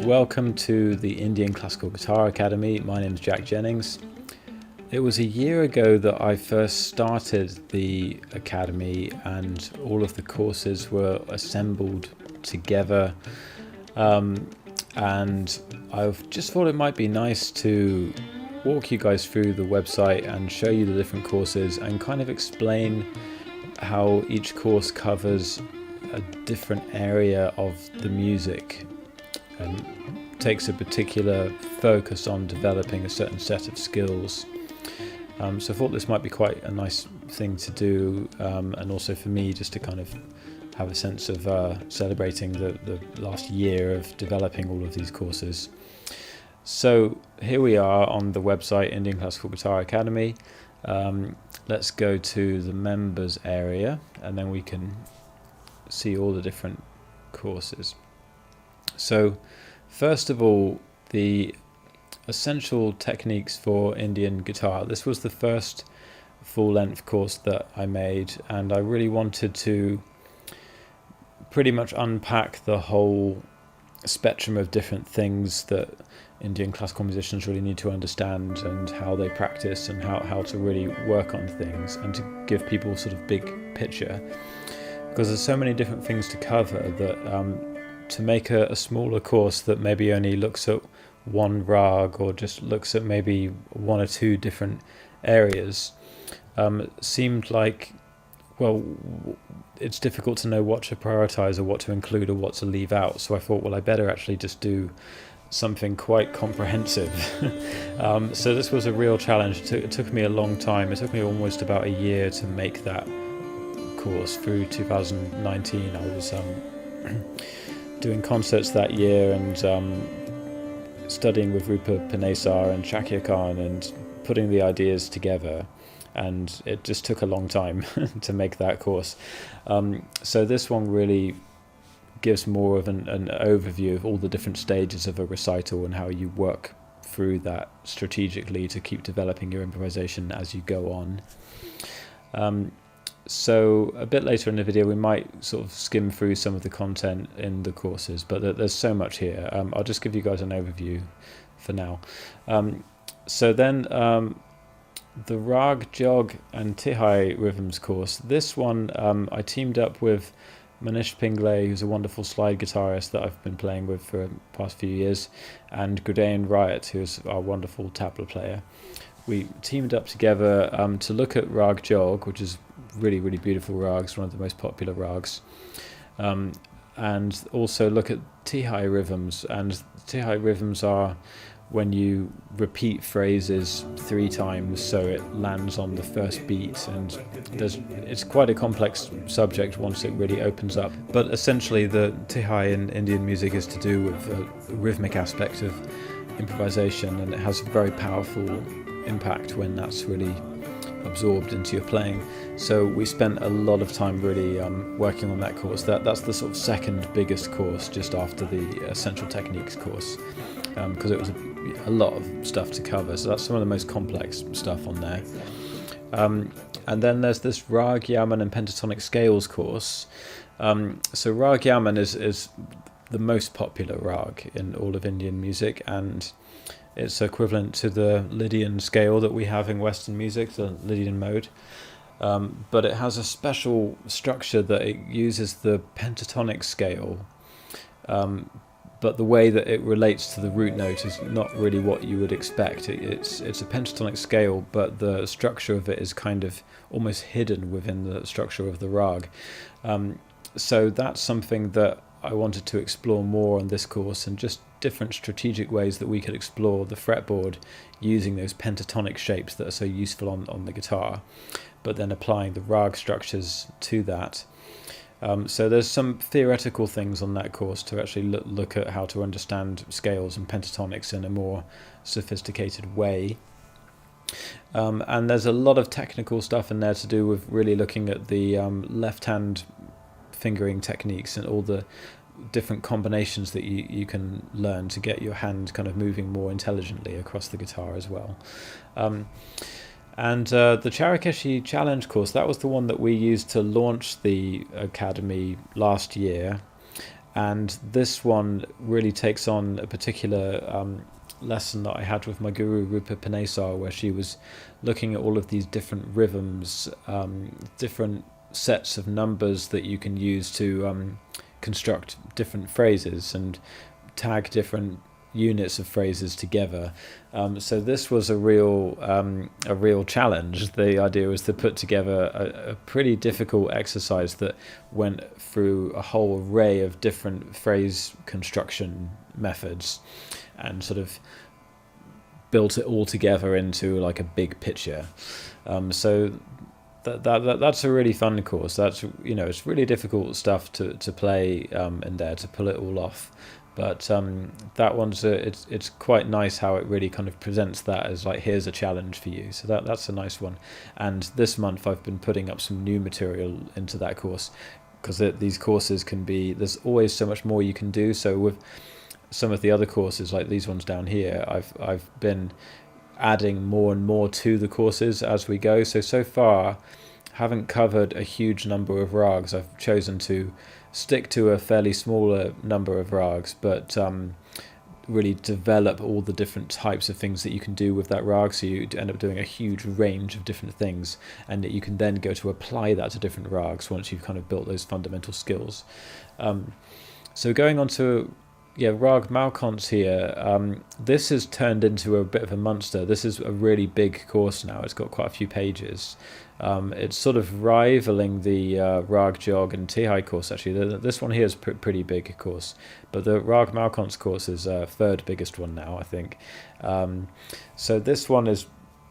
welcome to the Indian Classical Guitar Academy. My name is Jack Jennings. It was a year ago that I first started the academy and all of the courses were assembled together, and I've just thought it might be nice to walk you guys through the website and show you the different courses and kind of explain how each course covers a different area of the music and takes a particular focus on developing a certain set of skills. So I thought this might be quite a nice thing to do, and also for me just to kind of have a sense of celebrating the last year of developing all of these courses. So here we are on the website Indian Classical Guitar Academy. Let's go to the members area and then we can see all the different courses. So first of all, the essential techniques for Indian guitar. This was the first full-length course that I made, and I really wanted to pretty much unpack the whole spectrum of different things that Indian classical musicians really need to understand and how they practice and how to really work on things, and to give people sort of big picture, because there's so many different things to cover that to make a smaller course that maybe only looks at one rag or just looks at maybe one or two different areas seemed like, well, it's difficult to know what to prioritize or what to include or what to leave out. So I thought, well, I better actually just do something quite comprehensive. So this was a real challenge. It took me a long time. It took me almost about a year to make that course. Through 2019 I was doing concerts that year and studying with Roopa, Panesar and Shakir and putting the ideas together, and it just took a long time to make that course. So this one really gives more of an overview of all the different stages of a recital and how you work through that strategically to keep developing your improvisation as you go on. So a bit later in the video we might sort of skim through some of the content in the courses, but there's so much here. I'll just give you guys an overview for now. So then the Raag Jog and Tihai Rhythms course. This one I teamed up with Manish Pingle, who's a wonderful slide guitarist that I've been playing with for the past few years, and Gurdain Rayatt, who's our wonderful tabla player. We teamed up together to look at Raag Jog, which is really, really beautiful rags, one of the most popular rags, and also look at Tihai rhythms. And Tihai rhythms are when you repeat phrases 3 times so it lands on the first beat, and it's quite a complex subject once it really opens up. But essentially the Tihai in Indian music is to do with a rhythmic aspect of improvisation, and it has a very powerful impact when that's really absorbed into your playing. So we spent a lot of time really working on that course. That's the sort of second biggest course just after the Essential Techniques course, because it was a lot of stuff to cover. So that's some of the most complex stuff on there. And then there's this Raag, Yaman and Pentatonic Scales course. So Raag Yaman is the most popular rag in all of Indian music, and it's equivalent to the Lydian scale that we have in Western music, the Lydian mode. But it has a special structure that it uses the pentatonic scale, but the way that it relates to the root note is not really what you would expect. It's a pentatonic scale, but the structure of it is kind of almost hidden within the structure of the rag. So that's something that I wanted to explore more on this course, and just different strategic ways that we could explore the fretboard using those pentatonic shapes that are so useful on the guitar, but then applying the rag structures to that. So there's some theoretical things on that course to actually look at how to understand scales and pentatonics in a more sophisticated way. And there's a lot of technical stuff in there to do with really looking at the left-hand fingering techniques and all the different combinations that you can learn to get your hand kind of moving more intelligently across the guitar as well. And the Charakeshi Challenge course, that was the one that we used to launch the Academy last year. and this one really takes on a particular lesson that I had with my guru Roopa Panesar, where she was looking at all of these different rhythms, different sets of numbers that you can use to construct different phrases and tag different units of phrases together. So this was a real challenge. The idea was to put together a pretty difficult exercise that went through a whole array of different phrase construction methods and sort of built it all together into like a big picture. So that's a really fun course. That's, it's really difficult stuff to play in there, to pull it all off. But that one's it's quite nice how it really kind of presents that as like, here's a challenge for you. So that's a nice one. And this month I've been putting up some new material into that course, because these courses can be, there's always so much more you can do. So with some of the other courses, like these ones down here, I've been adding more and more to the courses as we go. So far, haven't covered a huge number of rags. I've chosen to stick to a fairly smaller number of rags, but really develop all the different types of things that you can do with that rag, so you end up doing a huge range of different things, and that you can then go to apply that to different rags once you've kind of built those fundamental skills. So going on to Raag Majons here, this has turned into a bit of a monster. This is a really big course now. It's got quite a few pages. It's sort of rivaling the Raag Jog and Tihai course, actually. This one here is pretty big, of course, but the Raag Majons course is third biggest one now, I think. So this one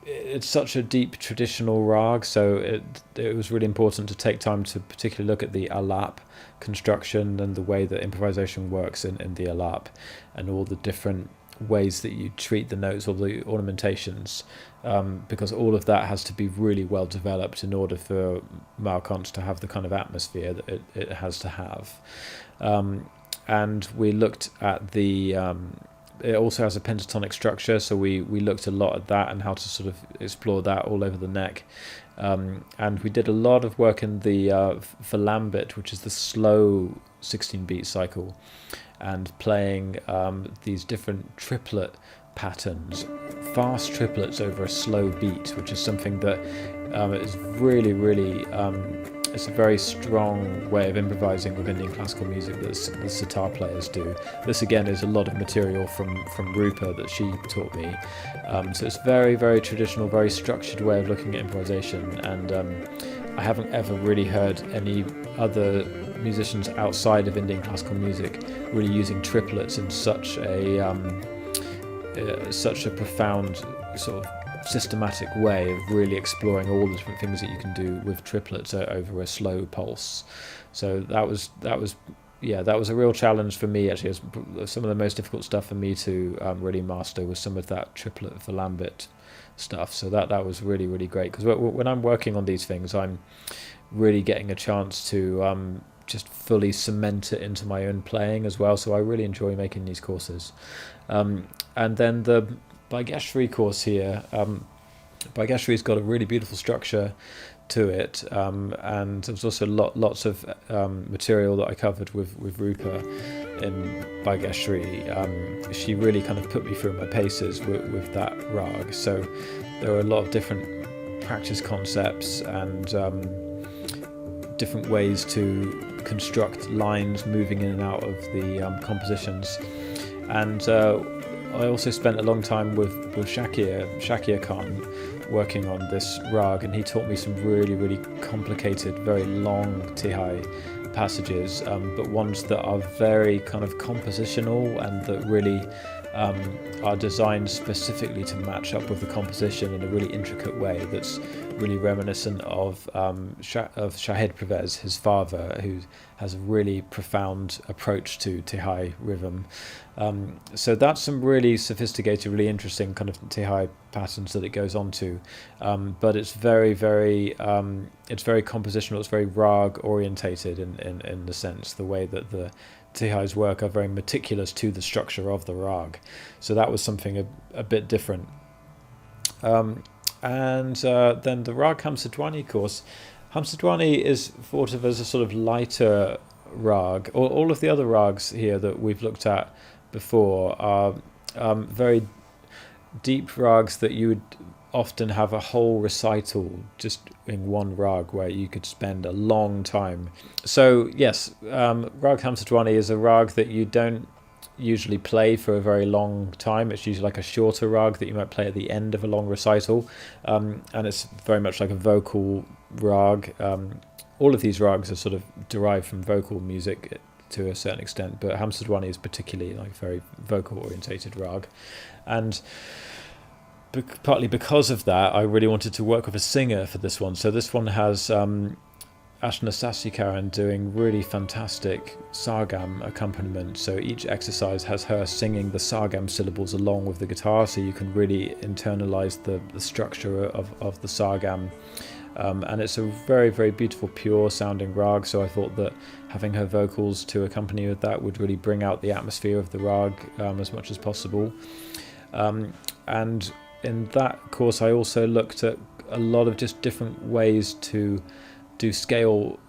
it's such a deep traditional rag, so it was really important to take time to particularly look at the alap construction and the way that improvisation works in the alap, and all the different ways that you treat the notes or the ornamentations, because all of that has to be really well developed in order for Majons to have the kind of atmosphere that it has to have. And we looked at the it also has a pentatonic structure, so we looked a lot at that and how to sort of explore that all over the neck. And we did a lot of work in the Falambit, which is the slow 16-beat cycle, and playing these different triplet patterns, fast triplets over a slow beat, which is something that is really it's a very strong way of improvising with Indian classical music that the sitar players do. This again is a lot of material from Roopa that she taught me. So it's very traditional, very structured way of looking at improvisation, and I haven't ever really heard any other musicians outside of Indian classical music really using triplets in such a profound sort of systematic way of really exploring all the different things that you can do with triplets over a slow pulse. So that was a real challenge for me, actually. Some of the most difficult stuff for me to really master was some of that triplet Falambit stuff. So that was really great, because when I'm working on these things, I'm really getting a chance to just fully cement it into my own playing as well. So I really enjoy making these courses. And then the Bhagyashree course here, Bhagyashree's got a really beautiful structure to it, and there was also lots of material that I covered with Roopa in Bhagyashree. She really kind of put me through my paces with that rag. So there were a lot of different practice concepts and different ways to construct lines moving in and out of the compositions. And I also spent a long time with Shakir Khan, working on this rag, and he taught me some really complicated, very long Tihai passages, but ones that are very kind of compositional and that really are designed specifically to match up with the composition in a really intricate way that's really reminiscent of Shahid Pervez, his father, who has a really profound approach to Tihai rhythm. So that's some really sophisticated, really interesting kind of Tihai patterns that it goes on to, but it's very compositional. It's very rag orientated in the sense, the way that the Tihai's work are very meticulous to the structure of the rag. So that was something a bit different. And then the Raag Hansadhwani course. Hansadhwani is thought of as a sort of lighter rag. All of the other rags here that we've looked at before are very deep rags that you would often have a whole recital just in one rag where you could spend a long time. So yes, Raag Hansadhwani is a rag that you don't usually play for a very long time. It's usually like a shorter rag that you might play at the end of a long recital, and it's very much like a vocal rag. All of these rags are sort of derived from vocal music to a certain extent, but Hansadhwani is particularly like very vocal orientated rag, and partly because of that I really wanted to work with a singer for this one. So this one has Ashnna Sasikaran doing really fantastic sargam accompaniment. So each exercise has her singing the sargam syllables along with the guitar, so you can really internalize the structure of the sargam. And it's a very, very beautiful, pure sounding rag. So I thought that having her vocals to accompany with that would really bring out the atmosphere of the rag as much as possible. And in that course, I also looked at a lot of just different ways to do scale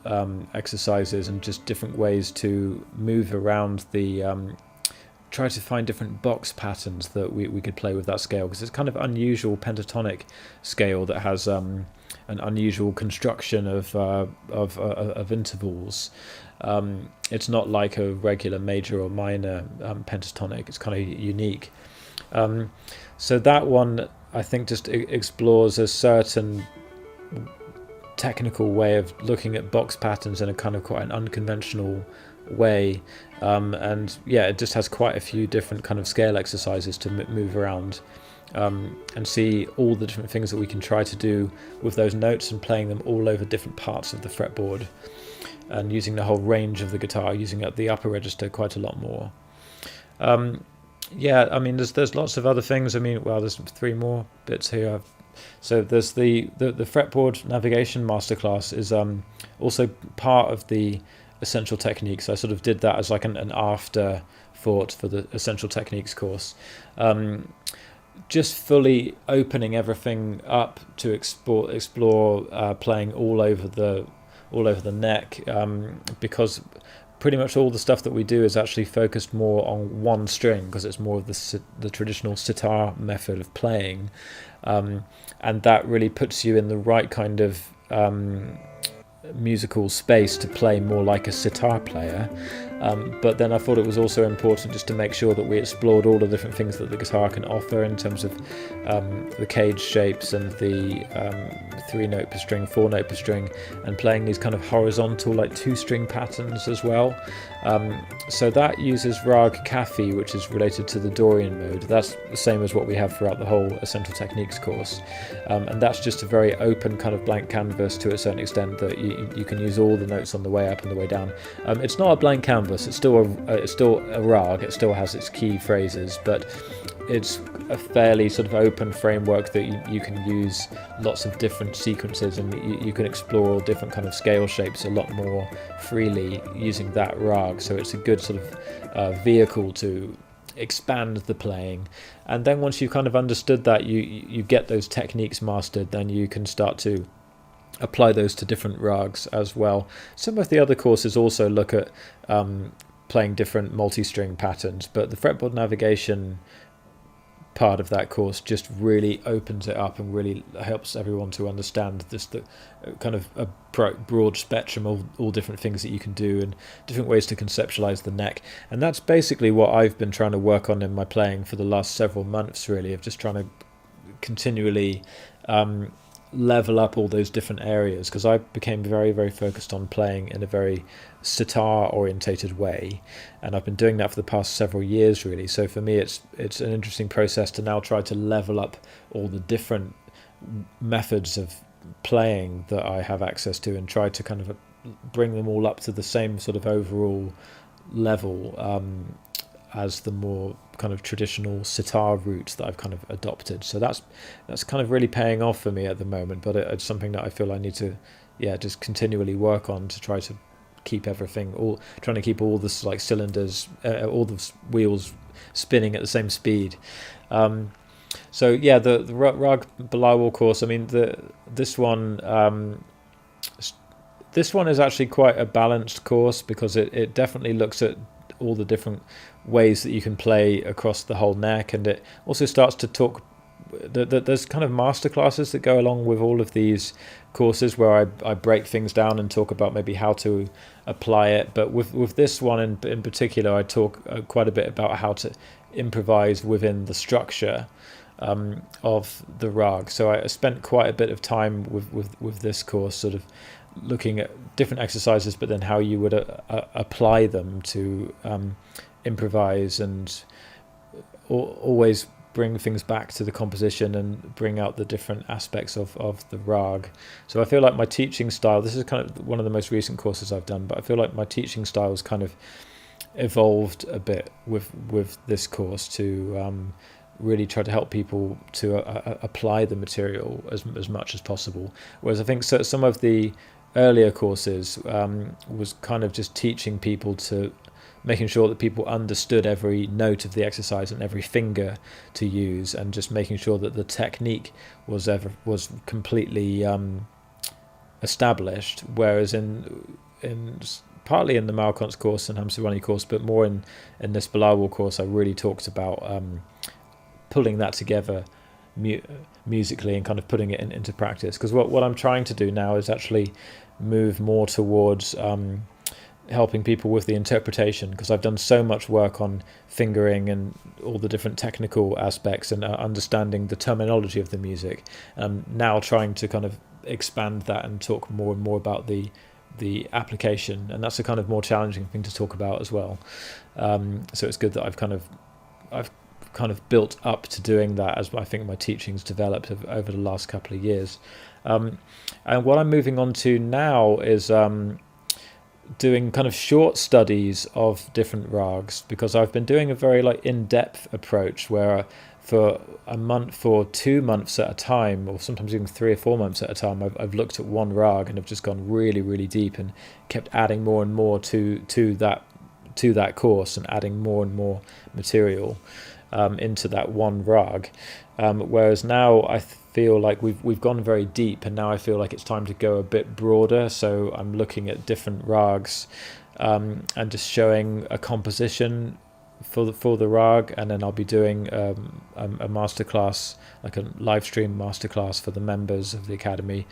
exercises and just different ways to move around the try to find different box patterns that we could play with that scale, because it's kind of unusual pentatonic scale that has an unusual construction of intervals. It's not like a regular major or minor pentatonic. It's kind of unique. So that one, I think, just explores a certain technical way of looking at box patterns in a kind of quite an unconventional way, and yeah, it just has quite a few different kind of scale exercises to move around and see all the different things that we can try to do with those notes, and playing them all over different parts of the fretboard, and using the whole range of the guitar, using the upper register quite a lot more. Yeah, I mean, there's lots of other things. I mean, well, there's 3 more bits here. So there's the Fretboard Navigation Masterclass is also part of the Essential Techniques. I sort of did that as like an afterthought for the Essential Techniques course. Just fully opening everything up to explore playing all over the neck, because pretty much all the stuff that we do is actually focused more on one string, because it's more of the traditional sitar method of playing, and that really puts you in the right kind of musical space to play more like a sitar player. But then I thought it was also important just to make sure that we explored all the different things that the guitar can offer in terms of the cage shapes and the 3-note per string, 4-note per string, and playing these kind of horizontal like 2-string patterns as well. So that uses Raag Kafi, which is related to the Dorian mode. That's the same as what we have throughout the whole Essential Techniques course, and that's just a very open kind of blank canvas to a certain extent, that you can use all the notes on the way up and the way down. It's not a blank canvas. It's still a rag. It still has its key phrases, but it's a fairly sort of open framework that you can use lots of different sequences, and you can explore all different kind of scale shapes a lot more freely using that rag. So it's a good sort of vehicle to expand the playing. And then once you've kind of understood that, you get those techniques mastered, then you can start to apply those to different rags as well. Some of the other courses also look at playing different multi-string patterns, but the Fretboard Navigation part of that course just really opens it up and really helps everyone to understand the kind of a broad spectrum of all different things that you can do and different ways to conceptualize the neck. And that's basically what I've been trying to work on in my playing for the last several months, really, of just trying to continually level up all those different areas, because I became very, very focused on playing in a very sitar orientated way, and I've been doing that for the past several years, really. So for me it's an interesting process to now try to level up all the different methods of playing that I have access to, and try to kind of bring them all up to the same sort of overall level as the more kind of traditional sitar route that I've kind of adopted. So that's kind of really paying off for me at the moment, but it's something that I feel I need to just continually work on to try to keep everything trying to keep all the like cylinders, all the wheels spinning at the same speed. So yeah, the Raag Bilawal course, I mean this one This one is actually quite a balanced course because it definitely looks at all the different ways that you can play across the whole neck, and it also starts to talk. There's kind of masterclasses that go along with all of these courses where I break things down and talk about maybe how to apply it. But with this one in particular, I talk quite a bit about how to improvise within the structure of the rag. So I spent quite a bit of time with this course, sort of looking at different exercises, but then how you would apply them to improvise and always bring things back to the composition and bring out the different aspects of the rag. So I feel like my teaching style, this is kind of one of the most recent courses I've done, but I feel like my teaching style has kind of evolved a bit with this course to really try to help people to apply the material as much as possible. Whereas I think some of the earlier courses was kind of just teaching people to making sure that people understood every note of the exercise and every finger to use, and just making sure that the technique was completely established. Whereas in partly in the Malkont's course and Hansadhwani course, but more in this Bilawal course, I really talked about pulling that together musically and kind of putting it into practice. Because what I'm trying to do now is actually move more towards helping people with the interpretation, because I've done so much work on fingering and all the different technical aspects and understanding the terminology of the music. Now trying to kind of expand that and talk more and more about the application, and that's a kind of more challenging thing to talk about as well. So it's good that I've kind of built up to doing that as I think my teaching's developed over the last couple of years. And what I'm moving on to now is doing kind of short studies of different rags, because I've been doing a very in-depth approach where for a month or 2 months at a time, or sometimes even 3 or 4 months at a time, I've looked at one rag and have just gone really, really deep and kept adding more and more to that course and adding more and more material into that one rag. Whereas now I feel like we've gone very deep, and now I feel like it's time to go a bit broader. So I'm looking at different rags and just showing a composition for the rag, and then I'll be doing a masterclass, like a live stream masterclass for the members of the academy,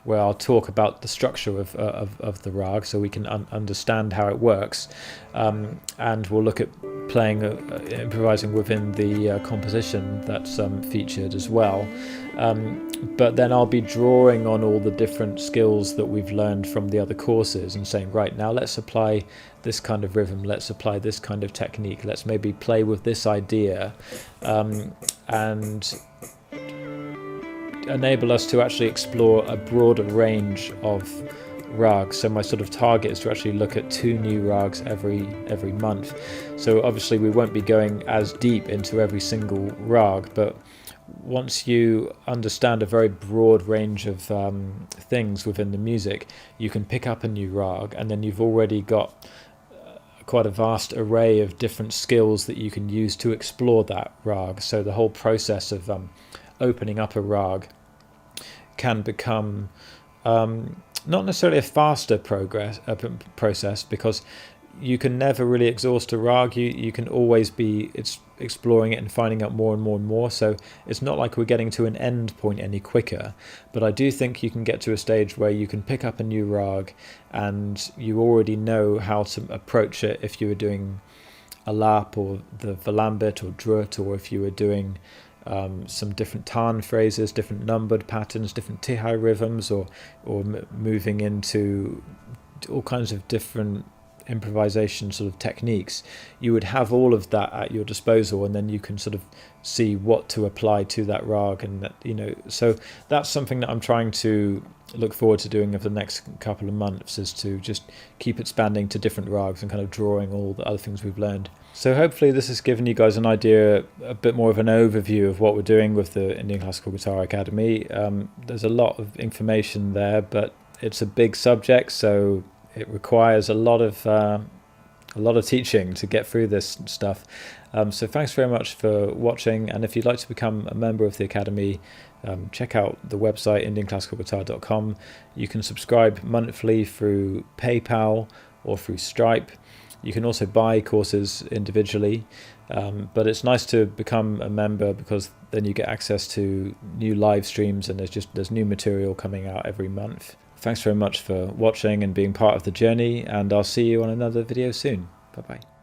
where I'll talk about the structure of the rag so we can understand how it works, and we'll look at playing improvising within the composition that's featured as well. But then I'll be drawing on all the different skills that we've learned from the other courses and saying, right, now let's apply this kind of rhythm, let's apply this kind of technique, let's maybe play with this idea, and enable us to actually explore a broader range of rags. So my sort of target is to actually look at 2 new rags every month. So obviously we won't be going as deep into every single rag, but once you understand a very broad range of things within the music, you can pick up a new rag, and then you've already got quite a vast array of different skills that you can use to explore that rag. So the whole process of opening up a rag can become not necessarily a faster process, because you can never really exhaust a rag. You can always be exploring it and finding out more and more and more. So it's not like we're getting to an end point any quicker. But I do think you can get to a stage where you can pick up a new rag and you already know how to approach it if you were doing a lap or the Valambit or Drut, or if you were doing some different Tan phrases, different numbered patterns, different Tihai rhythms, or moving into all kinds of different improvisation sort of techniques. You would have all of that at your disposal, and then you can sort of see what to apply to that rag, and that, so that's something that I'm trying to look forward to doing over the next couple of months, is to just keep expanding to different rags and kind of drawing all the other things we've learned. So hopefully this has given you guys an idea, a bit more of an overview of what we're doing with the Indian Classical Guitar Academy. There's a lot of information there, but it's a big subject, so it requires a lot of a lot of teaching to get through this stuff. So thanks very much for watching, and if you'd like to become a member of the Academy, check out the website indianclassicalguitar.com. You can subscribe monthly through PayPal or through Stripe. You can also buy courses individually, but it's nice to become a member because then you get access to new live streams, and there's new material coming out every month. Thanks very much for watching and being part of the journey, and I'll see you on another video soon. Bye bye.